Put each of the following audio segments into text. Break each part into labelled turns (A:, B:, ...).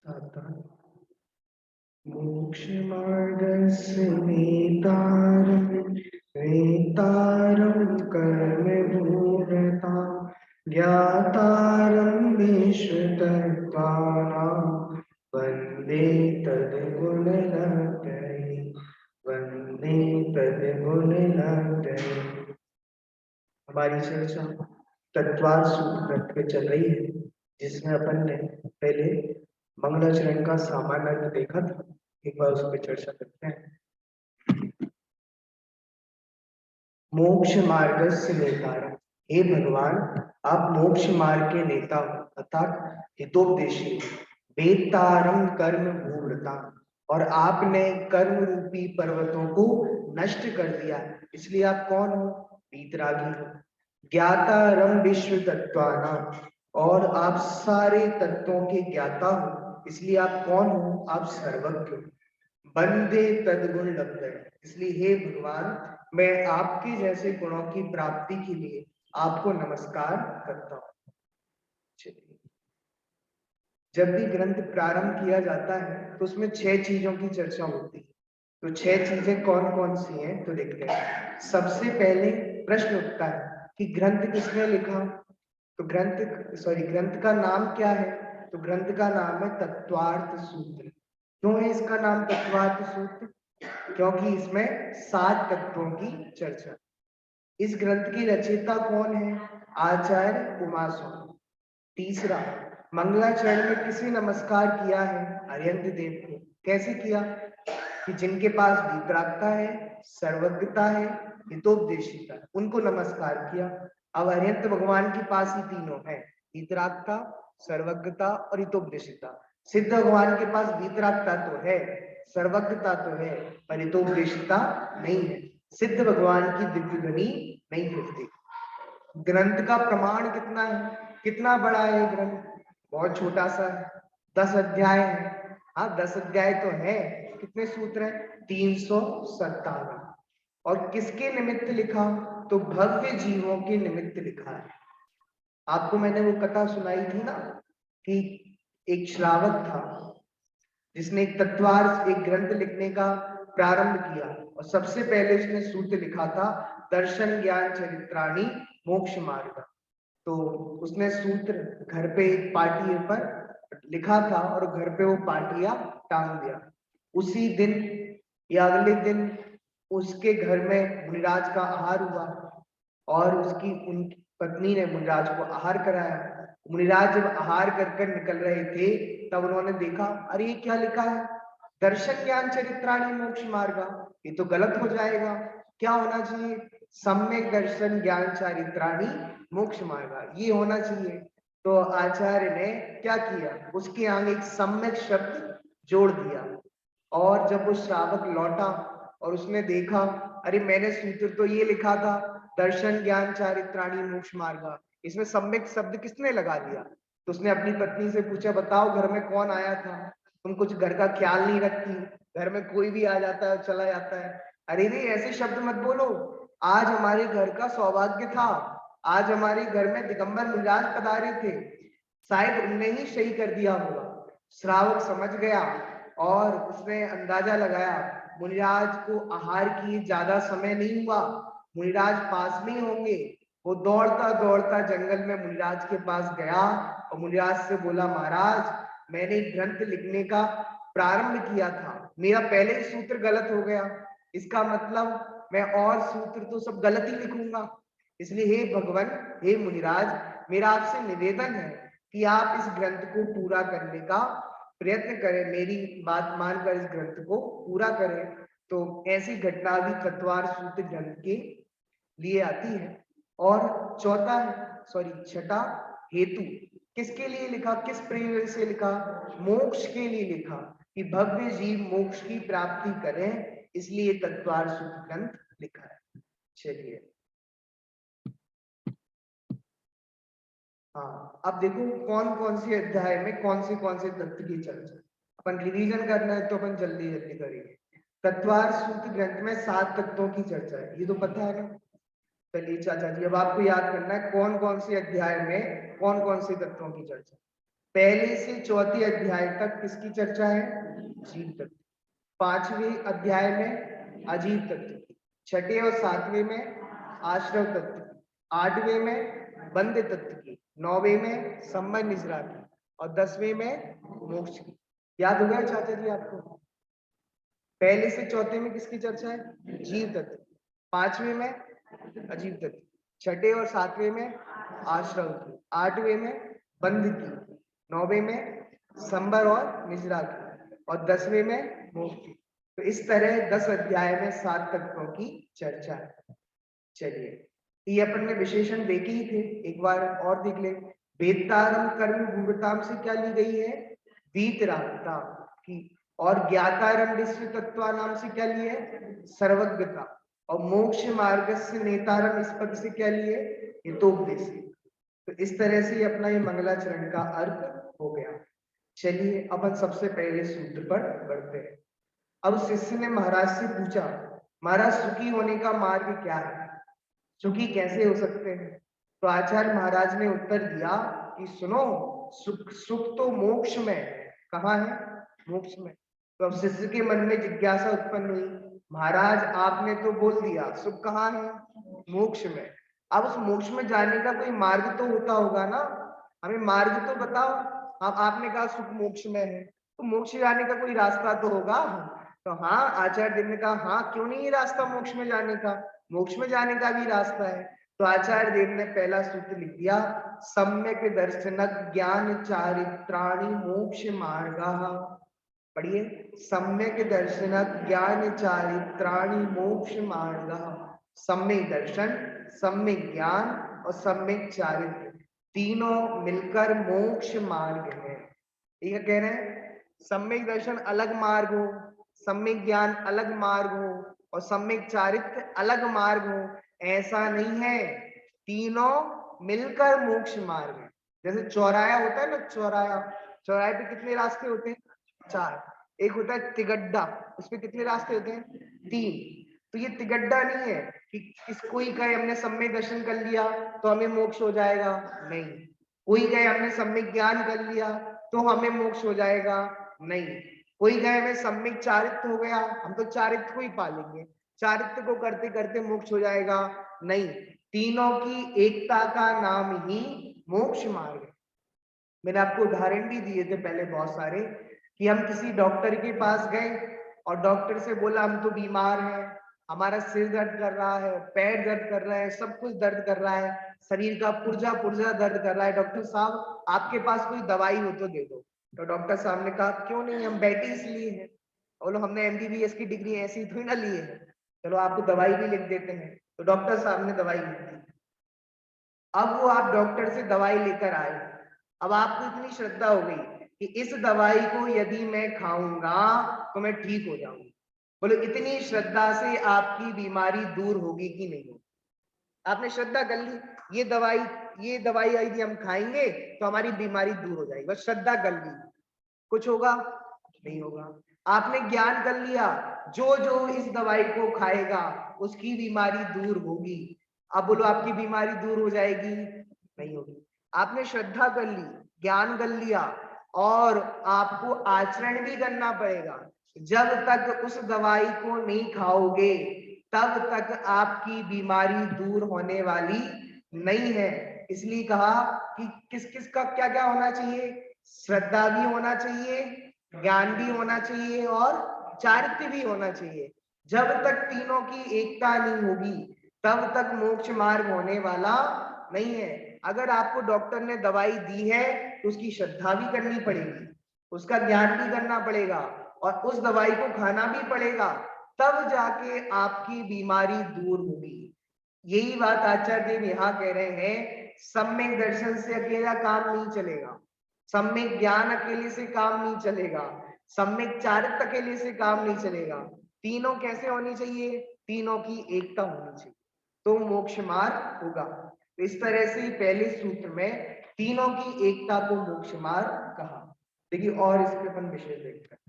A: आता मोक्षमार्गस्य नेतारं नेतारं कर्मभूरतां ज्ञातारं विश्वतत्त्वानां वन्दे तद्गुणनगरी वन्दे तद्गुणनगरी। हमारी चर्चा तत्वार सूत्र पे चल रही है, जिसमें अपन ने पहले मंगलाचरण का सामान्य अर्थ देखा था। एक बार उस पर चर्चा करते हैं। मोक्ष मार्ग से नेतारम, हे भगवान आप मोक्ष मार्ग के नेता हो अर्थात हितोपदेशी वेतारम कर्म भूव्रता, और आपने कर्म रूपी पर्वतों को नष्ट कर दिया, इसलिए आप कौन हो? वीतरागी हो। ज्ञातारम विश्व तत्वाना, और आप सारे तत्वों के ज्ञाता हो, इसलिए आप कौन हो? आप सर्वज्ञ हो। बंदे तदगुण लग गए, इसलिए हे भगवान मैं आपके जैसे गुणों की प्राप्ति के लिए आपको नमस्कार करता हूँ। चलिए, जब भी ग्रंथ प्रारंभ किया जाता है तो उसमें 6 चीजों की चर्चा होती है। तो 6 चीजें कौन कौन सी हैं तो देखते हैं। सबसे पहले प्रश्न उठता है कि ग्रंथ किसने लिखा? तो ग्रंथ का नाम क्या है? तो ग्रंथ का नाम है तत्वार्थ सूत्र। क्यों है इसका नाम तत्वार्थ सूत्र? क्योंकि इसमें 7 तत्वों की चर्चा। इस ग्रंथ की रचयिता कौन है? आचार्य उमास्वामी। तीसरा, मंगलाचरण में किसे नमस्कार किया है? अरिहंत देव को। कैसे किया? कि जिनके पास वितरागता है, सर्वज्ञता है, हितोपदेशिता है, उनको नमस्कार किया। अब अरिहंत भगवान के पास ही तीनों है, वितरागता, सर्वज्ञता और हितोपदेशिता। सिद्ध भगवान के पास वितरागता तो है, सर्वज्ञता तो है, पर हितोपदेशिता नहीं है। सिद्ध भगवान की दिव्य ध्वनि नहीं फिरती। ग्रंथ का प्रमाण कितना है? कितना बड़ा है ग्रंथ? बहुत छोटा सा है, 10 अध्याय है। हाँ, 10 अध्याय तो है। कितने सूत्र हैं? 357। और किसके निमित्त लिखा? तो भव्य जीवों के निमित्त लिखा है। आपको मैंने वो कथा सुनाई थी ना कि एक श्रावक था जिसने एक तत्वार्थ एक ग्रंथ लिखने का प्रारंभ किया, और सबसे पहले उसने सूत्र लिखा था दर्शन ज्ञान चरित्राणी मोक्ष मार्ग। तो उसने सूत्र घर पे एक पाटिये पर लिखा था और घर पे वो पाटिया टांग दिया। उसी दिन या अगले दिन उसके घर में मुनिराज का आहार हुआ, और उनकी पत्नी ने मुनिराज को आहार कराया। मुनिराज जब आहार कर कर निकल रहे थे तब उन्होंने देखा, अरे ये क्या लिखा है? दर्शन ज्ञान चरित्राणी मोक्ष मार्ग। ये तो गलत हो जाएगा, क्या होना चाहिए? सम्यक दर्शन ज्ञान चरित्राणी मोक्ष मार्ग, ये होना चाहिए। तो आचार्य ने क्या किया? उसके आगे एक सम्यक शब्द जोड़ दिया। और जब वो श्रावक लौटा और उसने देखा, अरे मैंने सूत्र तो ये लिखा था दर्शन ज्ञान चारित्राणी मोक्ष मार्ग, इसमें सम्यक शब्द किसने लगा दिया? तो उसने अपनी पत्नी से पूछा, बताओ घर में कौन आया था? तुम कुछ घर का ख्याल नहीं रखती, घर में कोई भी आ जाता है चला जाता है। अरे नहीं, ऐसे शब्द मत बोलो, आज हमारे घर का सौभाग्य था, आज हमारे घर में दिगंबर मुनिराज पधारे थे, शायद उनने ही सही कर दिया होगा। श्रावक समझ गया और उसने अंदाजा लगाया, मुनिराज को आहार की ज्यादा समय नहीं हुआ, मुनिराज पास में ही होंगे। वो दौड़ता दौड़ता जंगल में मुनिराज के पास गया और मुनिराज से बोला, महाराज मैंने ग्रंथ लिखने का प्रारंभ किया था, मेरा पहले ही सूत्र गलत हो गया, इसका मतलब मैं और सूत्र तो सब गलत ही लिखूंगा। इसलिए हे भगवान, हे मुनिराज, मेरा आपसे निवेदन है कि आप इस ग्रंथ को पूरा करने का प्रयत्न करें, मेरी बात मानकर इस ग्रंथ को पूरा करें। तो ऐसी घटना भी तत्वार सूत्र ग्रंथ के लिए आती है। और छठा, हेतु किसके लिए लिखा, किस प्रेरणा से लिखा? मोक्ष के लिए लिखा, कि भव्य जीव मोक्ष की प्राप्ति करें, इसलिए तत्वार सूत्र ग्रंथ लिखा है। चलिए, हाँ, अब देखो कौन कौन से अध्याय में कौन से तत्व की चर्चा। अपन रिवीजन करना है तो अपन जल्दी जल्दी करेंगे। तत्वार सूत्र ग्रंथ में 7 तत्वों की चर्चा है, ये तो पता है ना। चलिए चाचा जी, अब आपको याद करना है कौन कौन से अध्याय में कौन कौन से तत्वों की चर्चा। पहले से चौथे अध्याय तक किसकी चर्चा है? जीव तत्व। पांचवें अध्याय में अजीव तत्व की, छठे और सातवें में आश्रव तत्व की, आठवें में बंद तत्व की, नौवें में संबंध निजरा की और 10वें में मोक्ष की। याद हो गया चाचा जी आपको? पहले से चौथे में किसकी चर्चा है? जीव तत्व। पांचवें में अजीव तत्व, छठे और सातवें में आश्रव की, आठवें में बंध की, नौवें में संबर और निजरा की और 10वें में मोक्ष की। तो इस तरह 10 अध्याय में 7 तत्वों की चर्चा है। चलिए, ये अपन ने विशेषण देखे ही थे, एक बार और देख ले। वेदारम कर्म भूगताम से क्या ली गई है? वीतरागता की। और ज्ञातारम विश्व तत्वा नाम से क्या लिए? सर्वज्ञता। और मोक्ष मार्ग से नेतारम इस पद से क्या लिए? हितोपदेश। तो इस तरह से अपना ये मंगलाचरण का अर्थ हो गया। चलिए अपन सबसे पहले सूत्र पर बढ़ते हैं। अब शिष्य ने महाराज से पूछा, महाराज सुखी होने का मार्ग क्या है? सुखी कैसे हो सकते हैं? तो आचार्य महाराज ने उत्तर दिया कि सुनो, सुख सुख तो मोक्ष में। कहाँ है? मोक्ष में। तो अब शिष्य के मन में जिज्ञासा उत्पन्न हुई, महाराज आपने तो बोल दिया सुख कहाँ है? मोक्ष में। अब उस मोक्ष में जाने का कोई मार्ग तो होता होगा ना, हमें मार्ग तो बताओ। अब आपने कहा सुख मोक्ष में है, तो मोक्ष जाने का कोई रास्ता तो होगा। तो हाँ, आचार्य देव ने कहा हाँ, क्यों नहीं रास्ता मोक्ष में जाने का? मोक्ष में जाने का भी रास्ता है। तो आचार्य देव ने पहला सूत्र लिख दिया, सम्यक दर्शन ज्ञान चारित्राणि मोक्ष मार्ग। पढ़िए, सम्यक दर्शन ज्ञान चारित्राणि मोक्ष मार्ग। सम्यक दर्शन, सम्यक ज्ञान और सम्यक चारित्र, तीनों मिलकर मोक्ष मार्ग है। ये कह रहे हैं, सम्यक दर्शन अलग मार्ग हो, सम्यक ज्ञान अलग मार्ग हो और सम्यक चारित्र अलग मार्ग हो, ऐसा नहीं है। तीनों मिलकर मोक्ष मार्ग है। जैसे चौराया होता है ना, चौराया, चौराहे पे कितने रास्ते होते हैं? 4। एक होता है तिगड्डा, उसपे कितने रास्ते होते हैं? 3। तो ये तिगड्डा नहीं है कि कोई कहे हमने सम्यक दर्शन कर लिया तो हमें मोक्ष हो जाएगा, नहीं। कोई कहे हमने सम्यक ज्ञान कर लिया तो हमें मोक्ष हो जाएगा, नहीं। कोई कहे हमें सम्यक चारित्र हो गया, हम तो चारित्र को ही पालेंगे, चारित्र को करते करते मोक्ष हो जाएगा, नहीं। तीनों की एकता का नाम ही मोक्ष मार्ग है। मैंने आपको उदाहरण भी दिए थे पहले बहुत सारे, कि हम किसी डॉक्टर के पास गए और डॉक्टर से बोला हम तो बीमार हैं, हमारा सिर दर्द कर रहा है, पैर दर्द कर रहा है, सब कुछ दर्द कर रहा है, शरीर का पुर्जा पुर्जा दर्द कर रहा है, डॉक्टर साहब आपके पास कोई दवाई हो तो दे दो। तो डॉक्टर साहब ने कहा क्यों नहीं, हम बैठे इसलिए हैं, बोलो हमने एमबीबीएस की डिग्री ऐसी थोड़ी ना ली है, चलो आपको दवाई भी लिख देते हैं। तो डॉक्टर साहब ने दवाई लिख दी। अब वो आप डॉक्टर से दवाई लेकर आए, अब आपको इतनी श्रद्धा हो गई कि इस दवाई को यदि मैं खाऊंगा तो मैं ठीक हो जाऊंगा। बोलो इतनी श्रद्धा से आपकी बीमारी दूर होगी कि नहीं होगी? आपने श्रद्धा कर ली, ये दवाई यदि हम खाएंगे तो हमारी बीमारी दूर हो जाएगी, बस श्रद्धा कर ली, कुछ होगा? नहीं होगा। आपने ज्ञान कर लिया, जो जो इस दवाई को खाएगा उसकी बीमारी दूर होगी। अब बोलो आपकी बीमारी दूर हो जाएगी? नहीं होगी। आपने श्रद्धा कर ली, ज्ञान कर लिया, और आपको आचरण भी करना पड़ेगा। जब तक उस दवाई को नहीं खाओगे तब तक आपकी बीमारी दूर होने वाली नहीं है। इसलिए कहा कि किस किस का क्या क्या होना चाहिए? श्रद्धा भी होना चाहिए, ज्ञान भी होना चाहिए और चारित्र्य भी होना चाहिए। जब तक तीनों की एकता नहीं होगी तब तक मोक्ष मार्ग होने वाला नहीं है। अगर आपको डॉक्टर ने दवाई दी है तो उसकी श्रद्धा भी करनी पड़ेगी, उसका ज्ञान भी करना पड़ेगा और उस दवाई को खाना भी पड़ेगा, तब जाके आपकी बीमारी दूर होगी। यही बात आचार्य देव यहाँ कह रहे हैं, सम्यक दर्शन से अकेला काम नहीं चलेगा, सम्यक ज्ञान अकेले से काम नहीं चलेगा, सम्यक चारित्र अकेले से काम नहीं चलेगा। तीनों कैसे होनी चाहिए? तीनों की एकता होनी चाहिए, तो मोक्ष मार्ग होगा। तो इस तरह से पहले सूत्र में तीनों की एकता को मोक्ष मार्ग कहा। देखिए और इसके अपन विषय देखते हैं।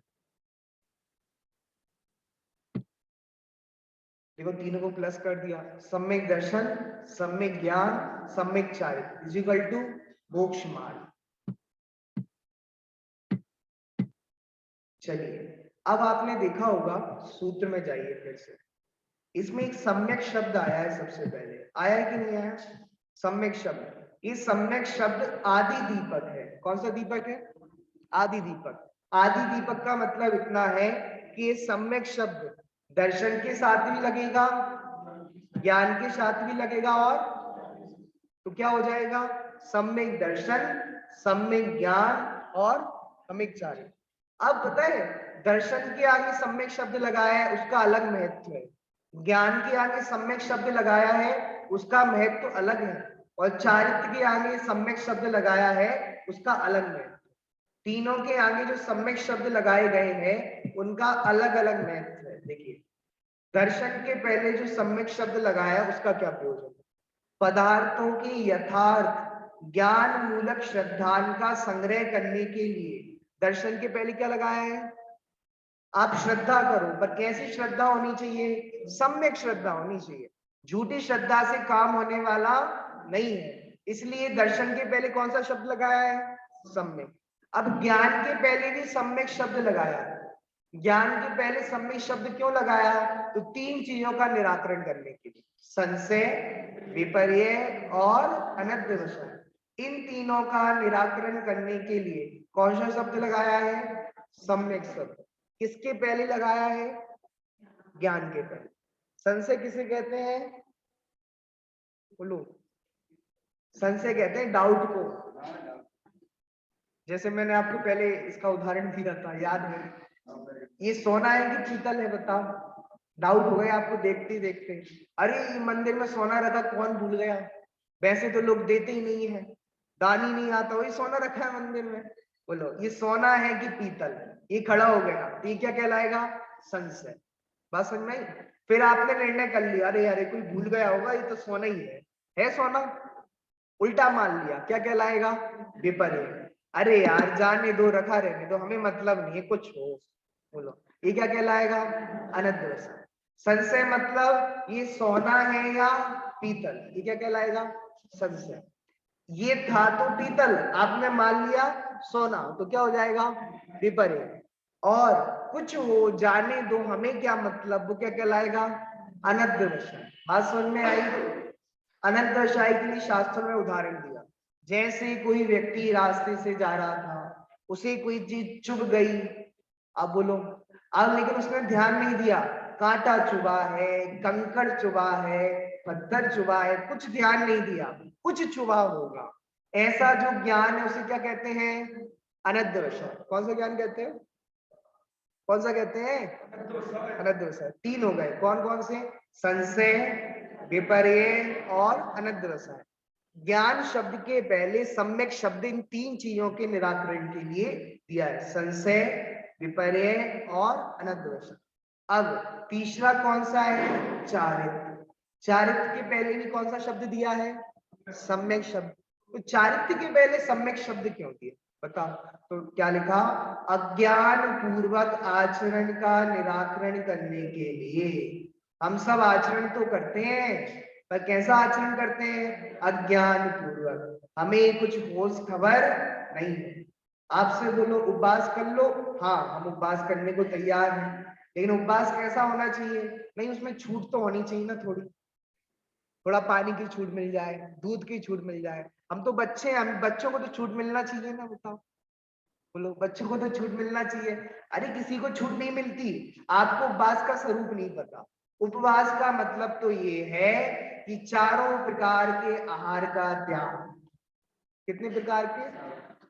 A: देखो तीनों को प्लस कर दिया, सम्यक दर्शन, सम्यक ज्ञान, सम्यक चारित्र इज इक्वल टू मोक्ष मार्ग। चलिए अब आपने देखा होगा, सूत्र में जाइए फिर से। इसमें एक सम्यक शब्द आया है, सबसे पहले आया है कि नहीं आया सम्यक शब्द? ये सम्यक शब्द आदि दीपक है। कौन सा दीपक है? आदि दीपक। आदि दीपक का मतलब इतना है कि ये सम्यक शब्द दर्शन के साथ भी लगेगा, ज्ञान के साथ भी लगेगा, और तो क्या हो जाएगा? सम्यक दर्शन, सम्यक ज्ञान और सम्यक चारित्र। अब पता है, दर्शन के आगे सम्यक शब्द लगाया है उसका अलग महत्व है, ज्ञान के आगे सम्यक शब्द लगाया है उसका महत्व अलग है, और चारित्र के आगे सम्यक शब्द लगाया है उसका अलग महत्व। तीनों के आगे जो सम्यक शब्द लगाए गए हैं उनका अलग अलग महत्व है। देखिए, दर्शन के पहले जो सम्यक शब्द लगाया उसका क्या प्रयोजन है? पदार्थों की यथार्थ ज्ञान मूलक श्रद्धान का संग्रह करने के लिए दर्शन के पहले क्या लगाया है? आप श्रद्धा करो, पर कैसी श्रद्धा होनी चाहिए? सम्यक श्रद्धा होनी चाहिए। झूठी श्रद्धा से काम होने वाला नहीं है, इसलिए दर्शन के पहले कौन सा शब्द लगाया है? सम्यक। अब ज्ञान के पहले भी सम्यक शब्द लगाया है। ज्ञान के पहले सम्यक शब्द क्यों लगाया? तो तीन चीजों का निराकरण करने के लिए, संशय, विपर्य और अनध्यवसाय। इन तीनों का निराकरण करने के लिए कौन सा शब्द लगाया है? सम्यक शब्द। किसके पहले लगाया है? ज्ञान के पहले। संशय किसे कहते हैं? बोलो। संशय कहते हैं डाउट को। जैसे मैंने आपको पहले इसका उदाहरण दिया था, याद है? ये सोना है कि पीतल है, बताओ। डाउट हो गया आपको देखते ही देखते, अरे ये मंदिर में सोना रखा, कौन भूल गया? वैसे तो लोग देते ही नहीं है, दान ही नहीं आता, वही सोना रखा है मंदिर में। बोलो, ये सोना है कि पीतल? ये खड़ा हो गया, तो ये क्या कहलाएगा? संशय। बात समझ में आई? फिर आपने निर्णय कर लिया, अरे यार कोई भूल गया होगा, ये तो सोना ही है सोना। उल्टा मान लिया, क्या कहलाएगा? विपर्य। अरे यार जाने दो, रखा रहने दो, हमें मतलब नहीं है, कुछ हो। बोलो, ये क्या कहलाएगा? अनध्यवसाय। संशय मतलब ये सोना है या पीतल, ये क्या कहलाएगा? संशय। ये था तो पीतल, आपने मान लिया सोना, तो क्या हो जाएगा? विपर्य। और कुछ हो, जाने दो, हमें क्या मतलब, वो क्या कहलाएगा? अनध्यवसाय। बात समझ में आई? अनध्यवसाय के लिए शास्त्रों में उदाहरण दिया, जैसे कोई व्यक्ति रास्ते से जा रहा था, उसे कोई चीज चुभ गई। अब बोलो, अब लेकिन उसने ध्यान नहीं दिया, कांटा चुभा है, कंकड़ चुभा है, पत्थर चुभा है, कुछ ध्यान नहीं दिया, कुछ चुभा होगा। ऐसा जो ज्ञान है उसे क्या कहते हैं? अनध्यवसाय। कौन सा ज्ञान कहते हैं? कौन सा कहते हैं? अनध्यवसाय। तीन हो गए, कौन कौन से? संशय, विपर्य और अनध्यवसाय। ज्ञान शब्द के पहले सम्यक शब्द इन तीन चीजों के निराकरण के लिए दिया है, संशय, विपर्य और अनध्यवसाय। अब तीसरा कौन सा है? चारित्र। चारित्र के पहले भी कौन सा शब्द दिया है? सम्यक शब्द। तो चारित्र के पहले सम्यक शब्द क्यों दिया, बताओ? तो क्या लिखा? अज्ञान पूर्वक आचरण का निराकरण करने के लिए। हम सब आचरण तो करते हैं, पर कैसा आचरण करते हैं? अज्ञान पूर्वक, हमें कुछ होश खबर नहीं है। आपसे बोलो उपवास कर लो, हाँ हम उपवास करने को तैयार हैं, लेकिन उपवास कैसा होना चाहिए? नहीं, उसमें छूट तो होनी चाहिए ना, थोड़ी, थोड़ा पानी की छूट मिल जाए, दूध की छूट मिल जाए। हम तो बच्चे हैं, हम बच्चों को तो छूट मिलना चाहिए ना, बताओ। बोलो, बच्चों को तो छूट मिलना चाहिए। अरे किसी को छूट नहीं मिलती। आपको उपवास का स्वरूप नहीं पता। उपवास का मतलब तो ये है कि चारों प्रकार के आहार का त्याग। कितने प्रकार के?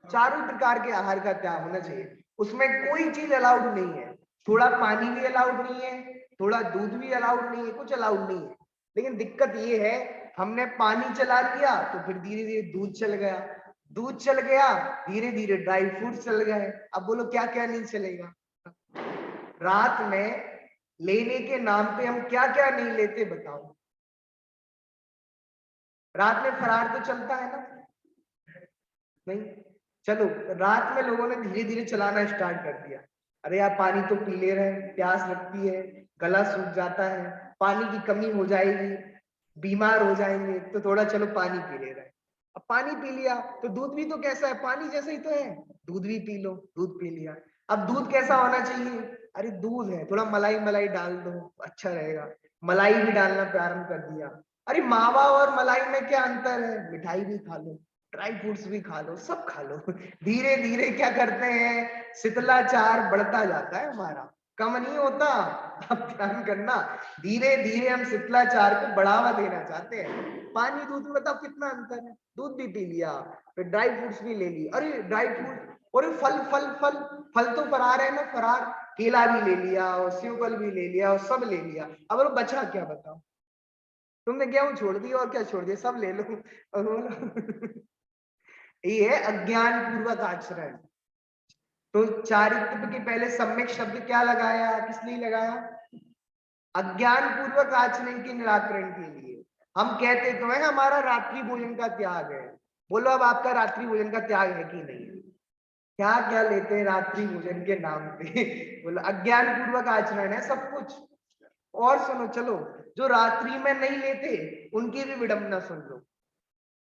A: चारों प्रकार के आहार का त्याग होना चाहिए। उसमें कोई चीज अलाउड नहीं है, थोड़ा पानी भी अलाउड नहीं है, थोड़ा दूध भी अलाउड नहीं है, कुछ अलाउड नहीं है। लेकिन दिक्कत ये है, हमने पानी चला लिया तो फिर धीरे धीरे दूध चल गया, दूध चल गया धीरे धीरे ड्राई फ्रूट चल गए। अब बोलो क्या क्या नहीं चलेगा? रात में लेने के नाम पे हम क्या क्या नहीं लेते, बताओ? रात में फरार तो चलता है ना? नहीं, चलो रात में लोगों ने धीरे धीरे चलाना स्टार्ट कर दिया। अरे यार पानी तो पी ले रहे हैं, प्यास लगती है, गला सूख जाता है, पानी की कमी हो जाएगी, बीमार हो जाएंगे, तो थोड़ा चलो पानी पी ले रहे हैं। अब पानी पी लिया तो दूध भी तो कैसा है? पानी जैसा ही तो है, दूध भी पी लो, दूध पी लिया। अब दूध कैसा होना चाहिए? अरे दूध है, थोड़ा मलाई मलाई डाल दो, अच्छा रहेगा। मलाई भी डालना प्रारंभ कर दिया। अरे मावा और मलाई में क्या अंतर है? मिठाई भी खा लो, ड्राई फ्रूट्स भी खा लो, सब खा लो। धीरे धीरे क्या करते हैं, शीतलाचार बढ़ता जाता है हमारा, कम नहीं होता। आप ध्यान करना, धीरे धीरे हम शीतलाचार को बढ़ावा देना चाहते हैं। पानी दूध में बताओ कितना अंतर है। दूध भी पी लिया, फिर ड्राई फ्रूट्स भी ले ली। अरे ड्राई फ्रूट और फल फल फल फल तो फरार है ना, फरार। केला भी ले लिया और सेब भी ले लिया और सब ले लिया। अब बोलो बचा क्या? बताओ, तुमने गेहूं छोड़ दिया और क्या छोड़ दिया? सब ले लो। और बोलो ये है अज्ञान पूर्वक आचरण। तो चारित्र्य के पहले सम्यक शब्द क्या लगाया, किस लिए लगाया? अज्ञान पूर्वक आचरण के निराकरण के लिए। हम कहते तो है हमारा रात्रि भोजन का त्याग है। बोलो अब आपका रात्रि भोजन का त्याग है कि नहीं? क्या क्या लेते हैं रात्रि भोजन के नाम पे। बोलो अज्ञान पूर्वक आचरण है सब कुछ। और सुनो, चलो जो रात्रि में नहीं लेते उनकी भी विडंबना सुन लो।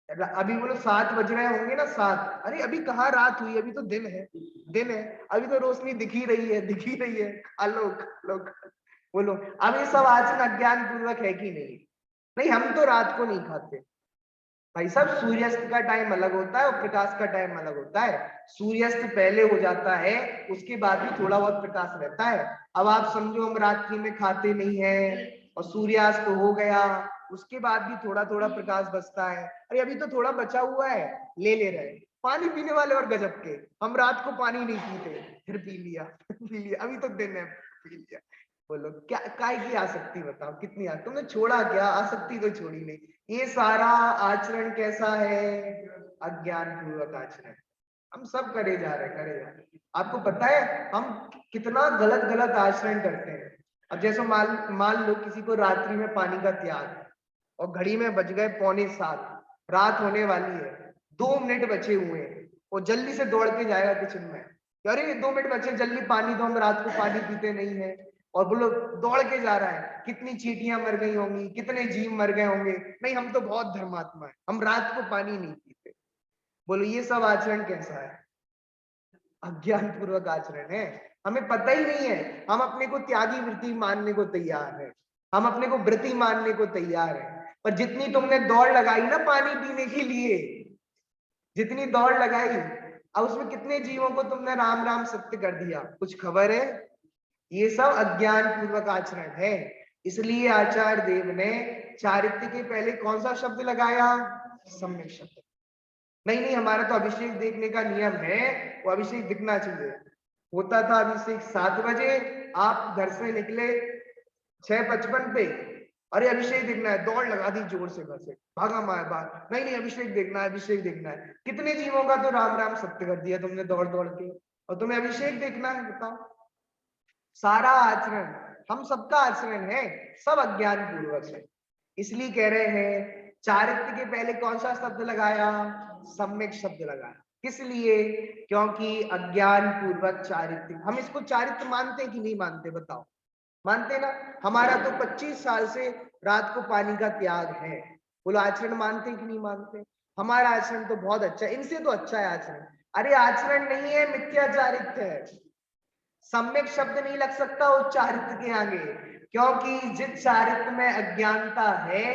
A: अभी बोलो 7 बज रहे होंगे ना, 7। अरे अभी कहाँ रात हुई, अभी तो दिन है, दिन है। अभी तो रोशनी दिख ही रही है, दिख ही रही है। खा लो खा लो खा लो। बोलो अब ये सब आचरण अज्ञान पूर्वक है कि नहीं? नहीं, हम तो रात को नहीं खाते भाई साहब। सूर्यास्त का टाइम अलग होता है और प्रकाश का टाइम अलग होता है। सूर्यास्त पहले हो जाता है, उसके बाद भी थोड़ा बहुत प्रकाश रहता है। अब आप समझो हम रात्रि में खाते नहीं है और सूर्यास्त हो गया, उसके बाद भी थोड़ा थोड़ा प्रकाश बचता है। अरे अभी तो थोड़ा बचा हुआ है, ले रहे हैं। पानी पीने वाले और गजब के, हम रात को पानी नहीं पीते, फिर पी लिया पी लिया, अभी तो दिन है, पी लिया। बोलो क्या काय की आसक्ति? बताओ कितनी तुमने छोड़ा क्या? आसक्ति तो छोड़ी नहीं। ये सारा आचरण कैसा है? अज्ञान पूर्वक आचरण। हम सब करे जा रहे, करे जा रहे। आपको पता है हम कितना गलत गलत आचरण करते हैं। अब जैसे मान लो किसी को रात्रि में पानी का त्याग और घड़ी में बज गए 6:45, रात होने वाली है, 2 मिनट बचे हुए हैं, वो जल्दी से दौड़ के जाएगा किचन में, अरे 2 मिनट बचे, जल्दी पानी दो, हम रात को पानी पीते नहीं है। और बोलो दौड़ के जा रहा है, कितनी चींटियां मर गई होंगी, कितने जीव मर गए होंगे। नहीं हम तो बहुत धर्मात्मा है, हम रात को पानी नहीं पीते। बोलो ये सब आचरण कैसा है? अज्ञान पूर्वक आचरण है। हमें पता ही नहीं है, हम अपने को त्यागी वृत्ति मानने को तैयार है, हम अपने को व्रती मानने को तैयार है। पर जितनी तुमने दौड़ लगाई ना पानी पीने के लिए, जितनी दौड़ लगाई, अब उसमें कितने जीवों को तुमने राम राम सत्य कर दिया, कुछ खबर है? ये सब अज्ञान पूर्वक आचरण है। इसलिए आचार्य देव ने चारित्र्य के पहले कौन सा शब्द लगाया? सम्यक शब्द। नहीं नहीं, हमारा तो अभिषेक देखने का नियम है, वो अभिषेक दिखना चाहिए। होता था अभिषेक 7 बजे, आप घर से निकले 6:55 पे, अरे अभिषेक देखना है, दौड़ लगा दी जोर से, घर से भागा मार बाहर, नहीं नहीं अभिषेक देखना है, अभिषेक देखना है। कितने जीवों का तो राम राम सत्य कर दिया तुमने दौड़ दौड़ के, और तुम्हें अभिषेक देखना है? बताओ। सारा आचरण, हम सबका आचरण है, सब अज्ञान पूर्वक है। इसलिए कह रहे हैं चारित्र्य के पहले कौन सा शब्द लगाया? सम्यक शब्द लगाया। किस लिए? क्योंकि अज्ञान पूर्वक चारित्र्य। हम इसको चारित्र्य मानते कि नहीं मानते? बताओ। मानते ना? हमारा तो 25 साल से रात को पानी का त्याग है। बोलो आचरण मानते कि नहीं मानते? हमारा आचरण तो बहुत अच्छा है, इनसे तो अच्छा है आचरण। अरे आचरण नहीं है, मिथ्याचारित्य है। सम्यक शब्द नहीं लग सकता उस चारित्र्य के आगे, क्योंकि जिस चारित्र्य में अज्ञानता है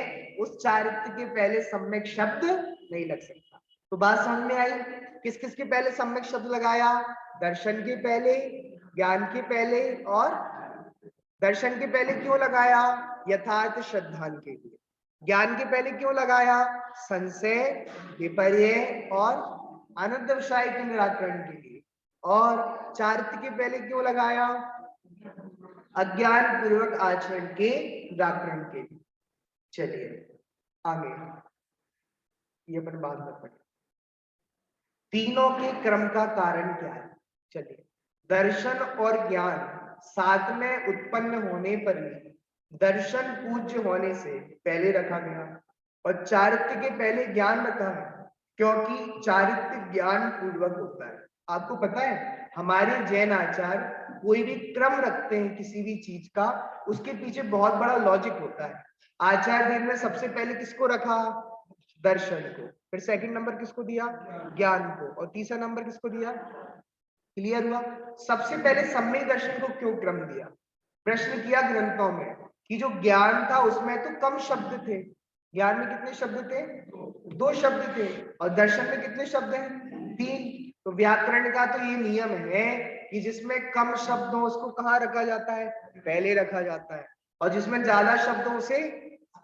A: उस चारित्र्य के पहले सम्यक शब्द नहीं लग सकता। तो बात समझ में आई? किस किस के पहले सम्यक शब्द लगाया? दर्शन के पहले, ज्ञान के पहले। और दर्शन के पहले क्यों लगाया? यथार्थ श्रद्धान के लिए। ज्ञान के पहले क्यों लगाया? संशय, विपर्य और अनंतविषय के निराकरण के लिए। और चारित्र्य के पहले क्यों लगाया? अज्ञान पूर्वक आचरण के निराकरण के लिए। चलिए आगे, ये अपन बात में पढ़े। तीनों के क्रम का कारण क्या है? चलिए, दर्शन और ज्ञान साथ में उत्पन्न होने पर भी दर्शन पूज्य होने से पहले रखा गया और चारित्र्य के पहले ज्ञान रखा है, क्योंकि चारित्र्य ज्ञान पूर्वक होता है। आपको पता है हमारे जैन आचार कोई भी क्रम रखते हैं किसी भी चीज का, उसके पीछे बहुत बड़ा लॉजिक होता है। आचार्य देव ने सबसे पहले किसको रखा? दर्शन को। फिर सेकंड नंबर किसको दिया? ज्ञान को। और तीसरा नंबर किसको दिया? क्लियर हुआ? सबसे पहले सम्यक दर्शन को क्यों क्रम दिया? प्रश्न किया ग्रंथों में कि जो ज्ञान था उसमें तो कम शब्द थे, ज्ञान में कितने शब्द थे? 2 शब्द थे, और दर्शन में कितने शब्द हैं? 3। तो व्याकरण का तो ये नियम है कि जिसमें कम शब्द हो उसको कहाँ रखा जाता है? पहले रखा जाता है, और जिसमें ज्यादा शब्द हो उसे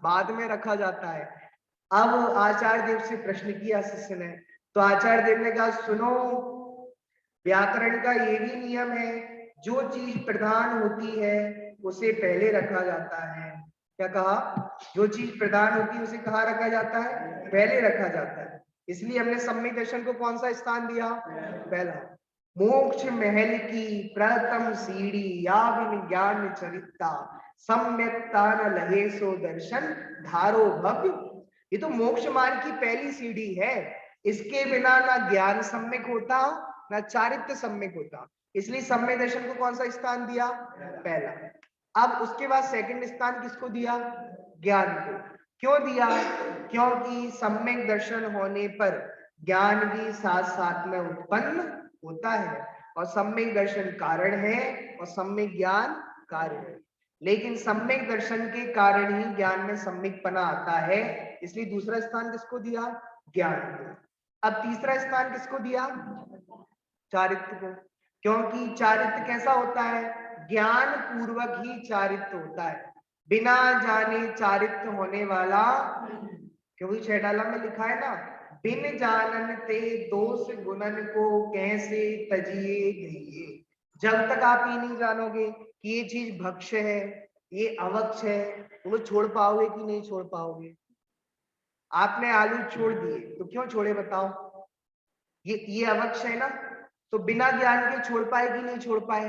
A: बाद में रखा जाता है। अब आचार्य देव से प्रश्न किया शिष्य ने, तो आचार्य देव ने कहा सुनो, व्याकरण का ये भी नियम है, जो चीज प्रधान होती है उसे पहले रखा जाता है। क्या कहा? जो चीज प्रधान होती है उसे कहाँ रखा जाता है? पहले रखा जाता है। इसलिए हमने सम्यक दर्शन को कौन सा स्थान दिया? पहला। मोक्ष महल की प्रथम सीढ़ी या विज्ञान चरिता, सम्यकता न लहे सो दर्शन धारो भव्य। ये तो मोक्ष मार्ग की पहली सीढ़ी है, इसके बिना ना ज्ञान सम्यक होता ना चारित्र्य सम्यक होता। इसलिए सम्यक दर्शन को कौन सा स्थान दिया? पहला। अब उसके बाद सेकंड स्थान किसको दिया? ज्ञान को। क्यों दिया? क्योंकि सम्यक दर्शन होने पर ज्ञान भी साथ साथ में उत्पन्न होता है, और सम्यक दर्शन कारण है और सम्यक ज्ञान कार्य है। लेकिन सम्यक दर्शन के कारण ही ज्ञान में सम्यकपना आता है, इसलिए दूसरा स्थान किसको दिया? ज्ञान को। अब तीसरा स्थान किसको दिया? चारित्र्य को। क्योंकि चारित्र्य कैसा होता है? ज्ञान पूर्वक ही चारित्र्य होता है, बिना जाने चारित्र्य होने वाला। क्योंकि छेडाला में लिखा है ना, बिन जानन ते दोष गुणन को कैसे तजिए गइए। जब तक आप ये नहीं जानोगे कि ये चीज भक्ष्य है, ये अवक्ष है, तो छोड़ पाओगे कि नहीं छोड़ पाओगे? आपने आलू छोड़ दिए तो क्यों छोड़े बताओ? ये अवक्ष है ना, तो बिना ज्ञान के छोड़ पाए कि नहीं छोड़ पाए?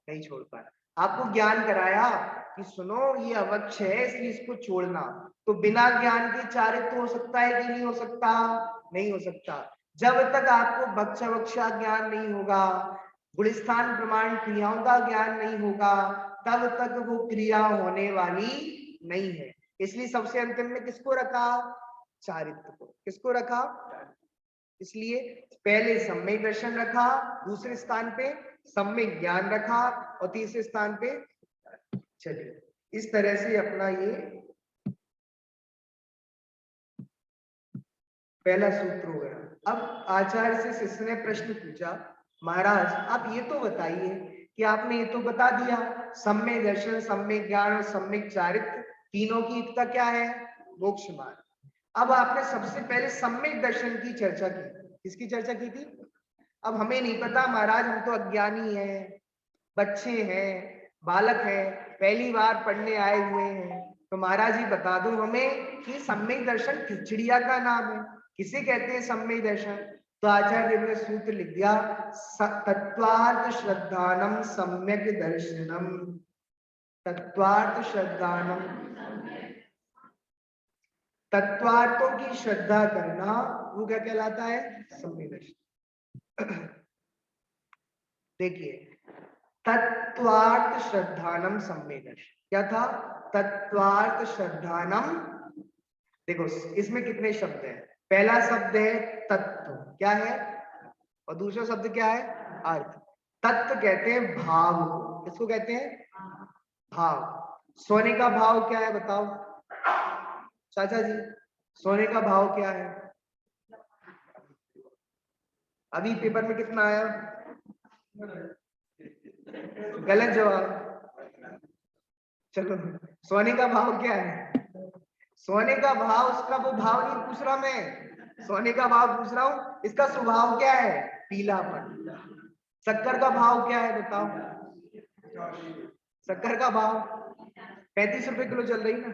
A: नहीं छोड़ पाए। आपको ज्ञान कराया कि सुनो ये अवक्ष है इसलिए इसको छोड़ना, तो बिना ज्ञान के चारित्र्य हो सकता है कि नहीं हो सकता? नहीं हो सकता। जब तक आपको भक्ष अवक्षा ज्ञान नहीं होगा, गुणस्थान प्रमाण क्रियाओं का ज्ञान नहीं होगा, तब तक वो क्रिया होने वाली नहीं है। इसलिए सबसे अंतिम में किसको रखा? चारित्र्य को। किसको रखा? इसलिए पहले सम्यक दर्शन रखा, दूसरे स्थान पे सम्यक ज्ञान रखा, और तीसरे स्थान पे। चलिए इस तरह से अपना ये पहला सूत्र हो गया। अब आचार्य से शिष्य ने प्रश्न पूछा, महाराज आप ये तो बताइए कि आपने ये तो बता दिया सम्यक दर्शन, सम्यक ज्ञान और सम्यक चारित्र्य तीनों की एकता क्या है? मोक्ष मार्ग। अब आपने सबसे पहले सम्यक दर्शन की चर्चा की। किसकी चर्चा की थी? अब हमें नहीं पता महाराज, हम तो अज्ञानी हैं, बच्चे हैं, बालक हैं, पहली बार पढ़ने आए हुए हैं, तो महाराज जी बता दो हमें कि सम्यक दर्शन खिचड़िया का नाम है, किसे कहते हैं सम्यक दर्शन? तो आचार्य देव ने सूत्र लिख दिया, तत्वार्थ श्रद्धानम सम्यक दर्शनम। तत्वार्थ श्रद्धानम, तत्वार्थों की श्रद्धा करना वो क्या कहलाता है? सम्यक दर्शन। देखिए, तत्वार्थ श्रद्धानम सम्यक दर्शन क्या था? तत्वार्थ श्रद्धानम। देखो इसमें कितने शब्द हैं? पहला शब्द है तत्व, क्या है? और दूसरा शब्द क्या है? अर्थ। तत्व कहते हैं भाव को। किसको कहते हैं? भाव। सोने का भाव क्या है बताओ चाचा जी? सोने का भाव क्या है? अभी पेपर में कितना आया? गलत जवाब। चलो, सोने का भाव क्या है? सोने का भाव, उसका वो भाव नहीं पूछ रहा मैं, सोने का भाव पूछ रहा हूं इसका स्वभाव क्या है? पीलापन। शक्कर का भाव क्या है बताओ? शक्कर का भाव 35 रुपए किलो चल रही ना।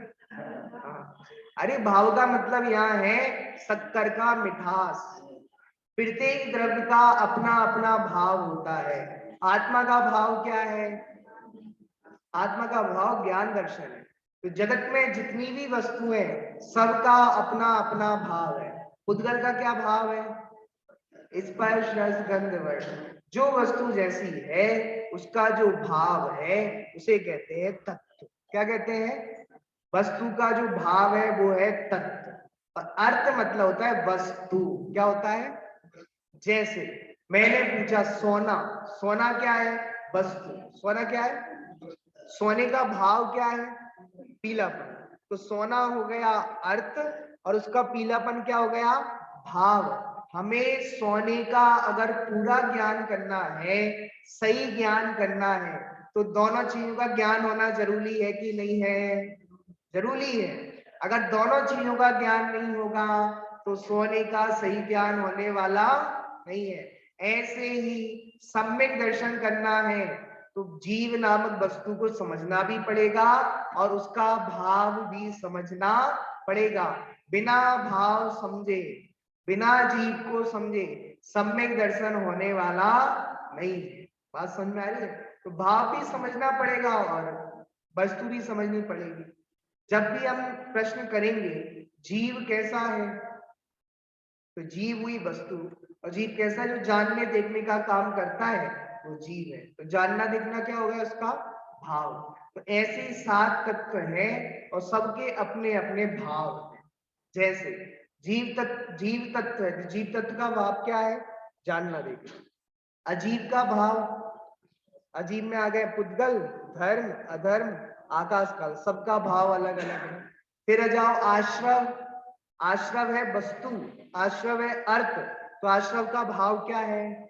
A: हाँ। अरे भाव का मतलब यहाँ है शक्कर का मिठास। प्रत्येक द्रव्य का अपना अपना भाव होता है। आत्मा का भाव क्या है? आत्मा का भाव ज्ञान दर्शन है। तो जगत में जितनी भी वस्तुएं सबका अपना अपना भाव है। उद्गल का क्या भाव है? स्पर्श रस गंध वर्ष। जो वस्तु जैसी है उसका जो भाव है उसे कहते हैं तत्व। क्या कहते हैं? वस्तु का जो भाव है वो है तत्व। और अर्थ मतलब होता है वस्तु। क्या होता है? जैसे मैंने पूछा सोना, सोना क्या है? वस्तु। सोना क्या है? सोने का भाव क्या है? पीलापन। तो सोना हो गया अर्थ और उसका पीलापन क्या हो गया? भाव। हमें सोने का अगर पूरा ज्ञान करना है, सही ज्ञान करना है, तो दोनों चीजों का ज्ञान होना जरूरी है कि नहीं है? जरूरी है। अगर दोनों चीजों का ज्ञान नहीं होगा तो सोने का सही ज्ञान होने वाला नहीं है। ऐसे ही सम्यक दर्शन करना है तो जीव नामक वस्तु को समझना भी पड़ेगा और उसका भाव भी समझना पड़ेगा। बिना भाव समझे, बिना जीव को समझे सम्यक दर्शन होने वाला नहीं है। बात समझ में आ रही है? तो भाव भी समझना पड़ेगा और वस्तु भी समझनी पड़ेगी। जब भी हम प्रश्न करेंगे जीव कैसा है, तो जीव हुई वस्तु, और जीव कैसा? जो जानने देखने का काम करता है वो जीव है। तो जानना देखना क्या होगा? उसका भाव। तो ऐसे 7 तत्व हैं और सबके अपने अपने भाव हैं। जैसे जीव तत्व है, तो जीव तत्व का भाव क्या है? जानना देखना। अजीव का भाव, अजीब में आ गए पुद्गल, धर्म, अधर्म, आकाश काल, सबका भाव अलग अलग है। फिर आ जाओ आश्रव, आश्रव है वस्तु, आश्रव है अर्थ, तो आश्रव का भाव क्या है?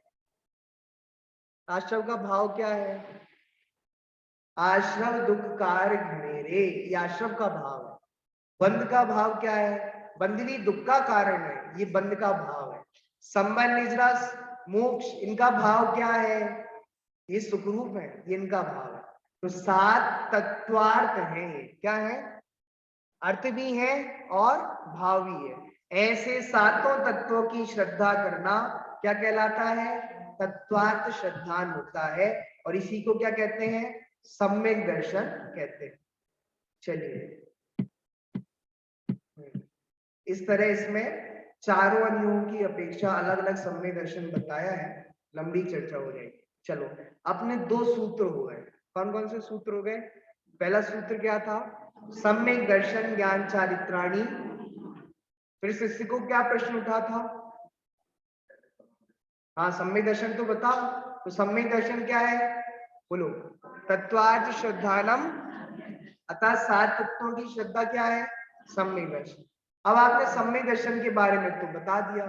A: आश्रव का भाव क्या है? आश्रव दुख कार घनेरे, ये आश्रव का भाव है। बंध का भाव क्या है? बंधनी दुख का कारण है, ये बंध का भाव है। संबंध, निजरा, मोक्ष, इनका भाव क्या है? ये सुखरूप है, ये इनका भाव है। तो 7 तत्वार्थ है। क्या है? अर्थ भी है और भाव भी है। ऐसे सातों तत्वों की श्रद्धा करना क्या कहलाता है? तत्वार्थ श्रद्धान होता है और इसी को क्या कहते हैं? सम्यक दर्शन कहते हैं। चलिए, इस तरह इसमें चारों अनुयोगों की अपेक्षा अलग अलग सम्यक दर्शन बताया है। लंबी चर्चा हो जाएगी। चलो, अपने 2 सूत्र हो गए। कौन कौन से सूत्र हो गए? पहला सूत्र क्या था? सम्यक दर्शन ज्ञान चारित्राणी। फिर शिष्य को क्या प्रश्न उठा था? हाँ, सम्यक दर्शन तो बताओ। तो सम्यक दर्शन क्या है? बोलो। तत्वार्थ श्रद्धानम, अतः 7 तत्वों की श्रद्धा क्या है? सम्यक दर्शन। अब आपने सम्यक दर्शन के बारे में तो बता दिया,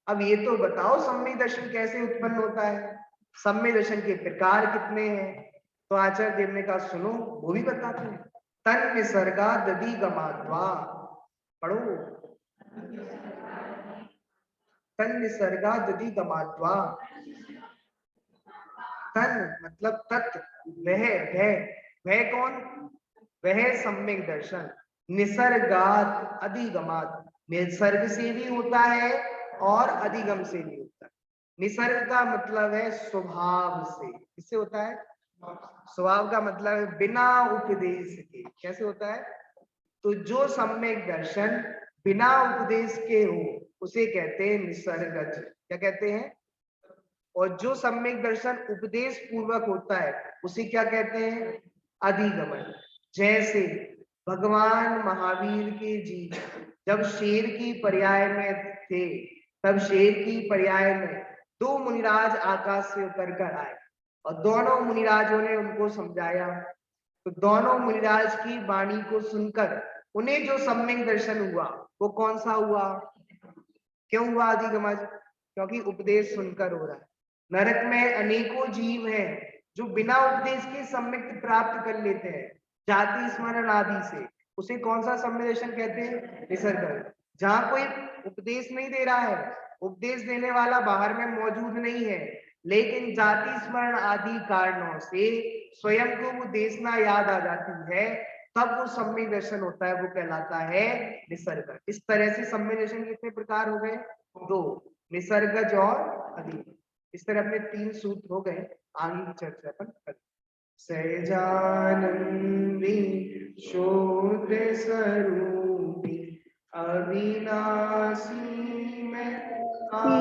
A: अब ये तो बताओ सम्यक दर्शन कैसे उत्पन्न होता है, सम्यक दर्शन के प्रकार कितने हैं? तो आचार्य देव ने कहा सुनो, वो भी बताते हैं। तन निसर्गा दधि गमात्वा, पढ़ो। तन निसर्गा दधि गमात्वा, तन मतलब तत्व, वह कौन? वह सम्यक दर्शन। निसर्गात अधिगमात, निसर्ग से भी होता है और अधिगम से भी होता है। निसर्ग का मतलब है स्वभाव से। किससे होता है? स्वभाव का मतलब है बिना उपदेश के। कैसे होता है? तो जो सम्यक दर्शन बिना उपदेश के हो उसे कहते हैं निसर्गज। क्या कहते हैं? और जो सम्यक दर्शन उपदेश पूर्वक होता है उसे क्या कहते हैं? अधिगमन। जैसे भगवान महावीर के जी जब शेर की पर्याय में थे, तब शेर की पर्याय में 2 मुनिराज आकाश से उतर कर आए और दोनों मुनिराजों ने उनको समझाया। तो दोनों मुनिराज की वाणी को सुनकर उन्हें जो सम्यक दर्शन हुआ वो कौन सा हुआ? क्यों हुआ अधिगमन? क्योंकि उपदेश सुनकर हो रहा है। नरक में अनेकों जीव हैं जो बिना उपदेश के सम्यक प्राप्त कर लेते हैं, जाति स्मरण आदि से। उसे कौन सा सम्यक दर्शन कहते हैं? निसर्ग। जहां कोई उपदेश नहीं दे रहा है, उपदेश देने वाला बाहर में मौजूद नहीं है, लेकिन जाति स्मरण आदि कारणों से स्वयं को वो देशना याद आ जाती है, तब वो सम्यक दर्शन होता है, वो कहलाता है निसर्ग। इस तरह से सम्यक दर्शन कितने प्रकार हो गए? 2, निसर्गज और अधिगम। इस तरह अपने 3 सूत्र हो गए। आगे की चर्चा अपन करें। सहजानंदी शोध स्वरूपी अविनाशी